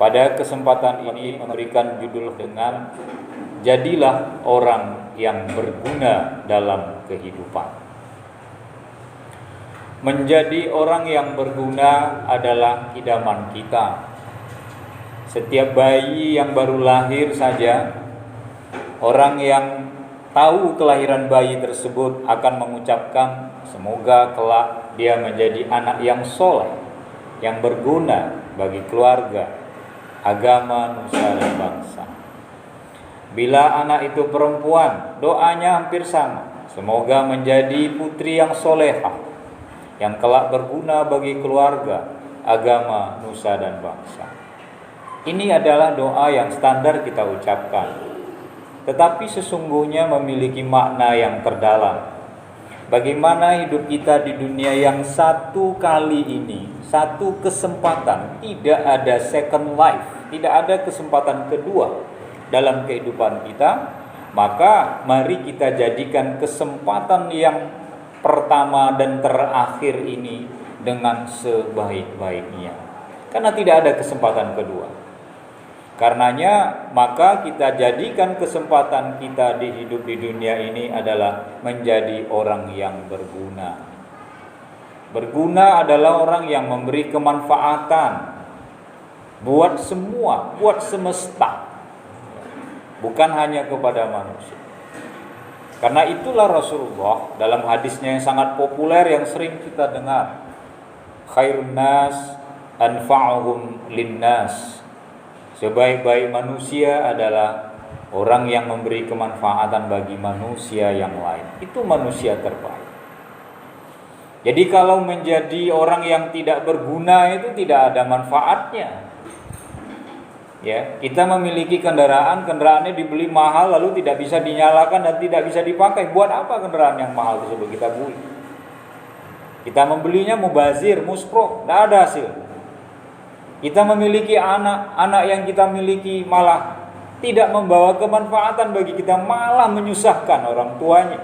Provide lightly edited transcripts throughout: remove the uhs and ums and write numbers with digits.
Pada kesempatan ini memberikan judul dengan jadilah orang yang berguna dalam kehidupan. Menjadi orang yang berguna adalah idaman kita. Setiap bayi yang baru lahir saja, orang yang tahu kelahiran bayi tersebut akan mengucapkan semoga kelak dia menjadi anak yang soleh, yang berguna bagi keluarga, agama, nusa dan bangsa. Bila anak itu perempuan, doanya hampir sama. Semoga menjadi putri yang solehah, yang kelak berguna bagi keluarga, agama, nusa dan bangsa. Ini adalah doa yang standar kita ucapkan, tetapi sesungguhnya memiliki makna yang terdalam. Bagaimana hidup kita di dunia yang satu kali ini, satu kesempatan, tidak ada second life, tidak ada kesempatan kedua dalam kehidupan kita. Maka mari kita jadikan kesempatan yang pertama dan terakhir ini dengan sebaik-baiknya, karena tidak ada kesempatan kedua. Karenanya maka kita jadikan kesempatan kita di hidup di dunia ini adalah menjadi orang yang berguna. Berguna adalah orang yang memberi kemanfaatan buat semua, buat semesta, bukan hanya kepada manusia. Karena itulah Rasulullah dalam hadisnya yang sangat populer yang sering kita dengar, khairun nas anfa'uhum linnas. Sebaik-baik manusia adalah orang yang memberi kemanfaatan bagi manusia yang lain. Itu manusia terbaik. Jadi kalau menjadi orang yang tidak berguna itu tidak ada manfaatnya. Ya, kita memiliki kendaraannya dibeli mahal lalu tidak bisa dinyalakan dan tidak bisa dipakai. Buat apa kendaraan yang mahal tersebut kita beli? Kita membelinya mubazir, muspro, tidak ada hasil. Kita memiliki anak yang kita miliki malah tidak membawa kemanfaatan bagi kita, malah menyusahkan orang tuanya.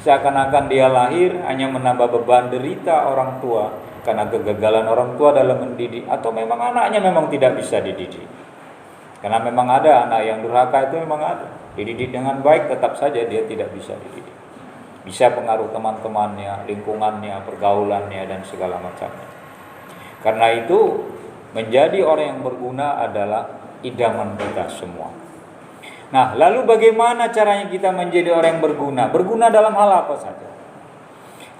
Seakan-akan dia lahir hanya menambah beban derita orang tua karena kegagalan orang tua dalam mendidik, atau memang anaknya memang tidak bisa dididik. Karena memang ada anak yang durhaka, itu memang ada. Dididik dengan baik tetap saja dia tidak bisa dididik. Bisa pengaruh teman-temannya, lingkungannya, pergaulannya dan segala macamnya. Karena itu menjadi orang yang berguna adalah idaman kita semua. Nah, lalu bagaimana caranya kita menjadi orang yang berguna? Berguna dalam hal apa saja?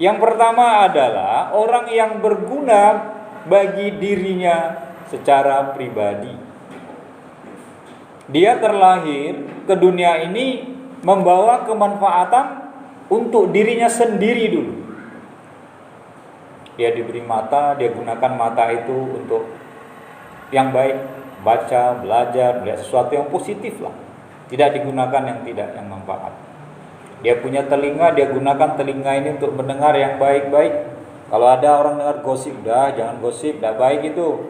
Yang pertama adalah orang yang berguna bagi dirinya secara pribadi. Dia terlahir ke dunia ini membawa kemanfaatan untuk dirinya sendiri dulu. Dia diberi mata, dia gunakan mata itu untuk yang baik, baca, belajar, melihat sesuatu yang positif lah. Tidak digunakan yang tidak, yang manfaat. Dia punya telinga, dia gunakan telinga ini untuk mendengar yang baik-baik. Kalau ada orang dengar gosip, dah jangan gosip, tidak baik itu.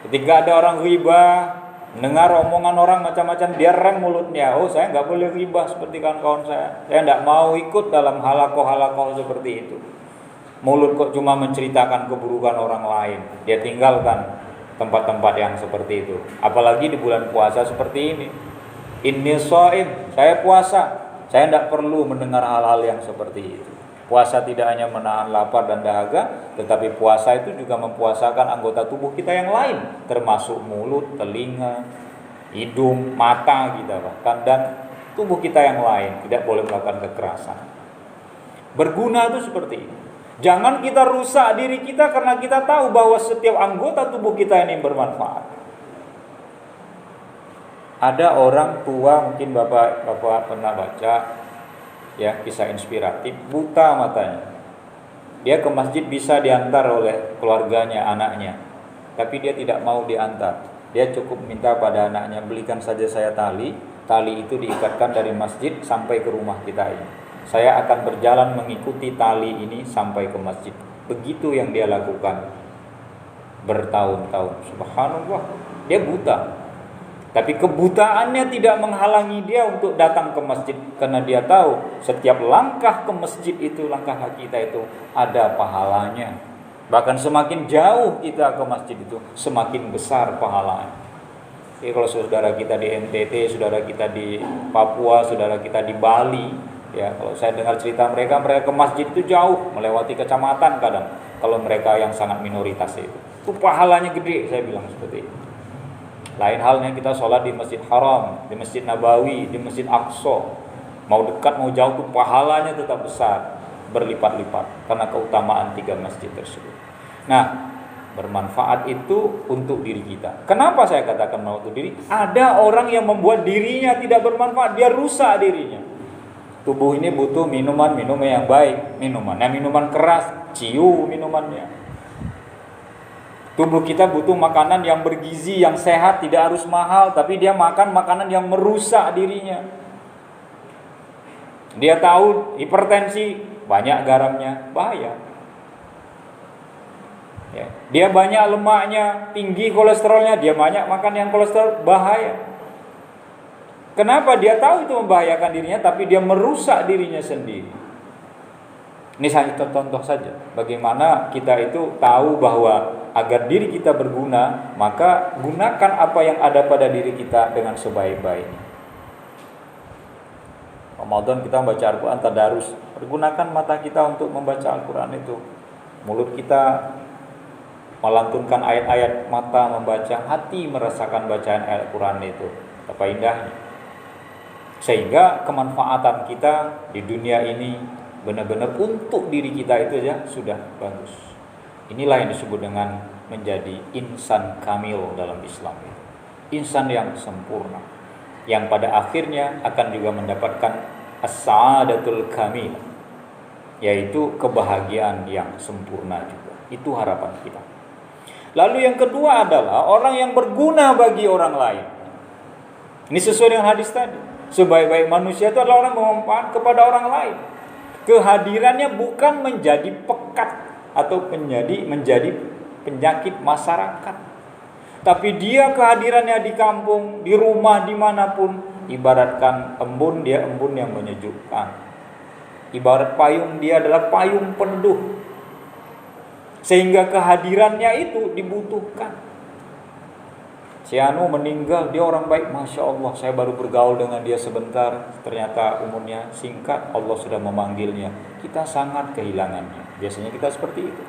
Ketika ada orang ghibah, mendengar omongan orang macam-macam, dia rem mulutnya. Oh, saya nggak boleh ghibah seperti kawan-kawan saya. Saya tidak mau ikut dalam halakoh-halakoh seperti itu. Mulut kok cuma menceritakan keburukan orang lain. Dia tinggalkan tempat-tempat yang seperti itu. Apalagi di bulan puasa seperti ini. Inni shaim, saya puasa. Saya tidak perlu mendengar hal-hal yang seperti itu. Puasa tidak hanya menahan lapar dan dahaga, tetapi puasa itu juga mempuasakan anggota tubuh kita yang lain, termasuk mulut, telinga, hidung, mata kita bahkan, dan tubuh kita yang lain. Tidak boleh melakukan kekerasan. Berguna itu seperti ini. Jangan kita rusak diri kita karena kita tahu bahwa setiap anggota tubuh kita ini bermanfaat. Ada orang tua, mungkin Bapak pernah baca ya kisah inspiratif, buta matanya. Dia ke masjid bisa diantar oleh keluarganya, anaknya, tapi dia tidak mau diantar. Dia cukup minta pada anaknya, belikan saja saya tali itu diikatkan dari masjid sampai ke rumah kita ini. Saya akan berjalan mengikuti tali ini sampai ke masjid. Begitu yang dia lakukan bertahun-tahun. Subhanallah, dia buta. Tapi kebutaannya tidak menghalangi dia untuk datang ke masjid, karena dia tahu setiap langkah ke masjid itu, langkah kita itu ada pahalanya. Bahkan semakin jauh kita ke masjid itu, semakin besar pahalanya. Jadi kalau saudara kita di NTT, saudara kita di Papua, saudara kita di Bali, ya kalau saya dengar cerita mereka ke masjid itu jauh, melewati kecamatan kadang. Kalau mereka yang sangat minoritas itu pahalanya gede, saya bilang seperti itu. Lain halnya kita sholat di Masjid Haram, di Masjid Nabawi, di Masjid Aqsa. Mau dekat mau jauh tuh pahalanya tetap besar, berlipat-lipat karena keutamaan 3 masjid tersebut. Nah, bermanfaat itu untuk diri kita. Kenapa saya katakan untuk diri? Ada orang yang membuat dirinya tidak bermanfaat, dia rusak dirinya. Tubuh ini butuh minuman yang baik, minuman keras, ciu minumannya. Tubuh kita butuh makanan yang bergizi, yang sehat, tidak harus mahal, tapi dia makan makanan yang merusak dirinya. Dia tahu hipertensi, banyak garamnya, bahaya. Ya. Dia banyak lemaknya, tinggi kolesterolnya, dia banyak makan yang kolesterol, bahaya. Kenapa? Dia tahu itu membahayakan dirinya, tapi dia merusak dirinya sendiri. Ini hanya contoh saja, bagaimana kita itu tahu bahwa agar diri kita berguna, maka gunakan apa yang ada pada diri kita dengan sebaik-baiknya. Ramadan kita membaca Al-Quran tadarus, pergunakan mata kita untuk membaca Al-Quran itu. Mulut kita melantunkan ayat-ayat, mata membaca, hati merasakan bacaan ayat Al-Quran itu. Apa indahnya. Sehingga kemanfaatan kita di dunia ini benar-benar untuk diri kita itu ya sudah bagus. Inilah yang disebut dengan menjadi insan kamil dalam Islam. Insan yang sempurna, yang pada akhirnya akan juga mendapatkan as-sa'adatul kamil, yaitu kebahagiaan yang sempurna juga. Itu harapan kita. Lalu yang kedua adalah orang yang berguna bagi orang lain. Ini sesuai dengan hadis tadi. Sebaik-baik manusia itu adalah orang yang bermanfaat kepada orang lain. Kehadirannya bukan menjadi pekat atau menjadi penyakit masyarakat, tapi dia kehadirannya di kampung, di rumah, dimanapun, ibaratkan embun, dia embun yang menyejukkan. Ibarat payung, dia adalah payung peneduh, sehingga kehadirannya itu dibutuhkan. Si Anu meninggal, dia orang baik, Masya Allah, saya baru bergaul dengan dia sebentar, ternyata umurnya singkat, Allah sudah memanggilnya. Kita sangat kehilangannya. Biasanya kita seperti itu.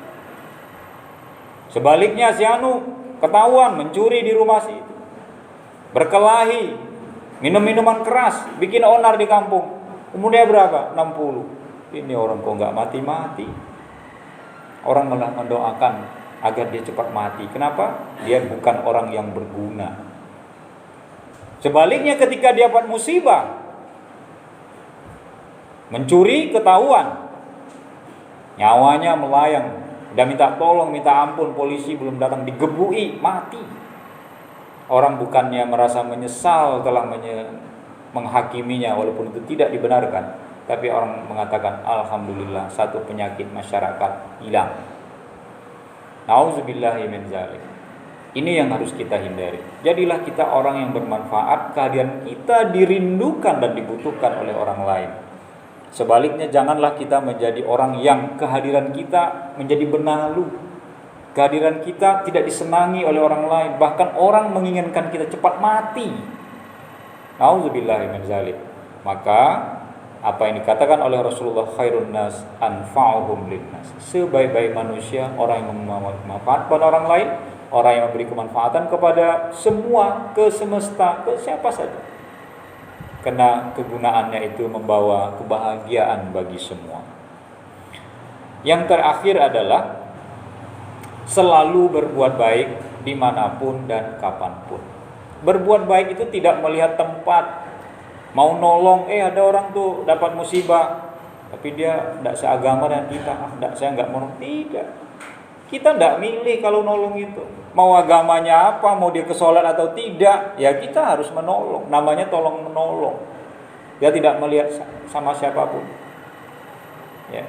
Sebaliknya si Anu ketahuan mencuri di rumah si itu, berkelahi, minum minuman keras, bikin onar di kampung. Umurnya berapa? 60. Ini orang kok nggak mati-mati. Orang malah mendoakan agar dia cepat mati. Kenapa? Dia bukan orang yang berguna. Sebaliknya ketika dia dapat musibah, mencuri ketahuan, nyawanya melayang, udah minta tolong, minta ampun, polisi belum datang, digebui, mati. Orang bukannya merasa menyesal telah menghakiminya walaupun itu tidak dibenarkan, tapi orang mengatakan alhamdulillah, satu penyakit masyarakat hilang. Nauzubillahi min dzalik. Ini yang harus kita hindari. Jadilah kita orang yang bermanfaat, kehadiran kita dirindukan dan dibutuhkan oleh orang lain. Sebaliknya janganlah kita menjadi orang yang kehadiran kita menjadi benalu. Kehadiran kita tidak disenangi oleh orang lain, bahkan orang menginginkan kita cepat mati. Nauzubillahi min dzalik. Maka apa yang dikatakan oleh Rasulullah, khairun nas anfa'uhum linnas. Sebaik-baik manusia orang yang bermanfaat kepada orang lain, orang yang memberi kemanfaatan kepada semua, ke semesta, ke siapa saja. Karena kegunaannya itu membawa kebahagiaan bagi semua. Yang terakhir adalah selalu berbuat baik dimanapun dan kapanpun. Berbuat baik itu tidak melihat tempat. Mau nolong, ada orang tuh dapat musibah, tapi dia tidak seagama dengan kita. Saya nggak mau. Tidak. Kita tidak milih kalau nolong itu. Mau agamanya apa, mau dia kesolat atau tidak, ya kita harus menolong. Namanya tolong menolong. Dia tidak melihat sama siapapun. Ya.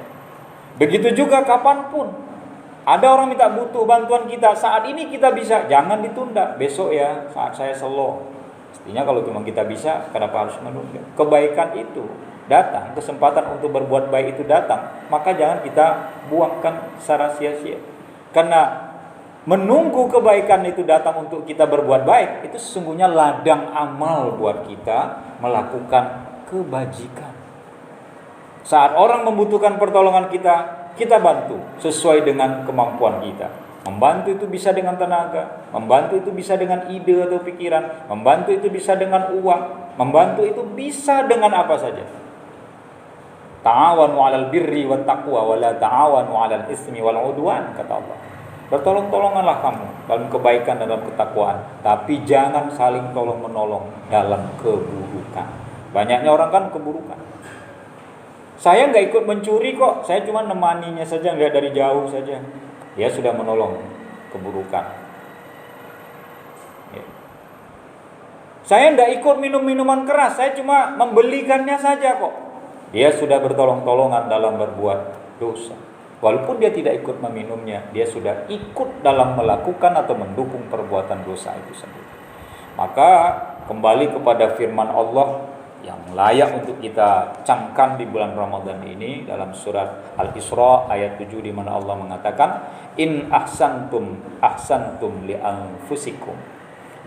Begitu juga kapanpun. Ada orang minta butuh bantuan kita, saat ini kita bisa, jangan ditunda. Besok ya, saat saya slow. Mestinya kalau cuma kita bisa, kenapa harus menunda? Kebaikan itu datang, kesempatan untuk berbuat baik itu datang, maka jangan kita buangkan secara sia-sia. Karena menunggu kebaikan itu datang untuk kita berbuat baik, itu sesungguhnya ladang amal buat kita melakukan kebajikan. Saat orang membutuhkan pertolongan kita, kita bantu sesuai dengan kemampuan kita. Membantu itu bisa dengan tenaga, membantu itu bisa dengan ide atau pikiran, membantu itu bisa dengan uang, membantu itu bisa dengan apa saja. Ta'awanu 'alal birri wat taqwa wa la ta'awanu 'alal ismi wal 'udwan, kata Allah. Bertolong-tolonganlah kamu dalam kebaikan dan dalam ketakwaan, tapi jangan saling tolong-menolong dalam keburukan. Banyaknya orang kan keburukan. Saya nggak ikut mencuri kok, saya cuma nemaninya saja, lihat dari jauh saja. Dia sudah menolong keburukan. Ya. Saya nggak ikut minum minuman keras, saya cuma membelikannya saja kok. Dia sudah bertolong-tolongan dalam berbuat dosa. Walaupun dia tidak ikut meminumnya, dia sudah ikut dalam melakukan atau mendukung perbuatan dosa itu sendiri. Maka kembali kepada firman Allah yang layak untuk kita camkan di bulan Ramadan ini dalam surat Al-Isra ayat 7, di mana Allah mengatakan, in ahsantum ahsantum li anfusikum.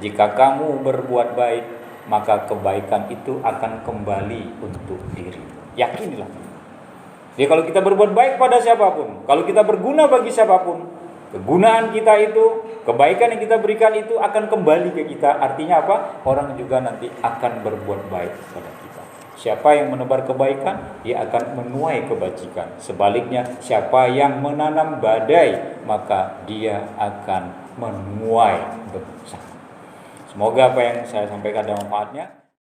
Jika kamu berbuat baik, maka kebaikan itu akan kembali untuk diri. Yakinilah. Jadi kalau kita berbuat baik pada siapapun, kalau kita berguna bagi siapapun, kegunaan kita itu, kebaikan yang kita berikan itu akan kembali ke kita. Artinya apa? Orang juga nanti akan berbuat baik pada kita. Siapa yang menebar kebaikan, dia akan menuai kebajikan. Sebaliknya, siapa yang menanam badai, maka dia akan menuai bencana. Semoga apa yang saya sampaikan ada manfaatnya.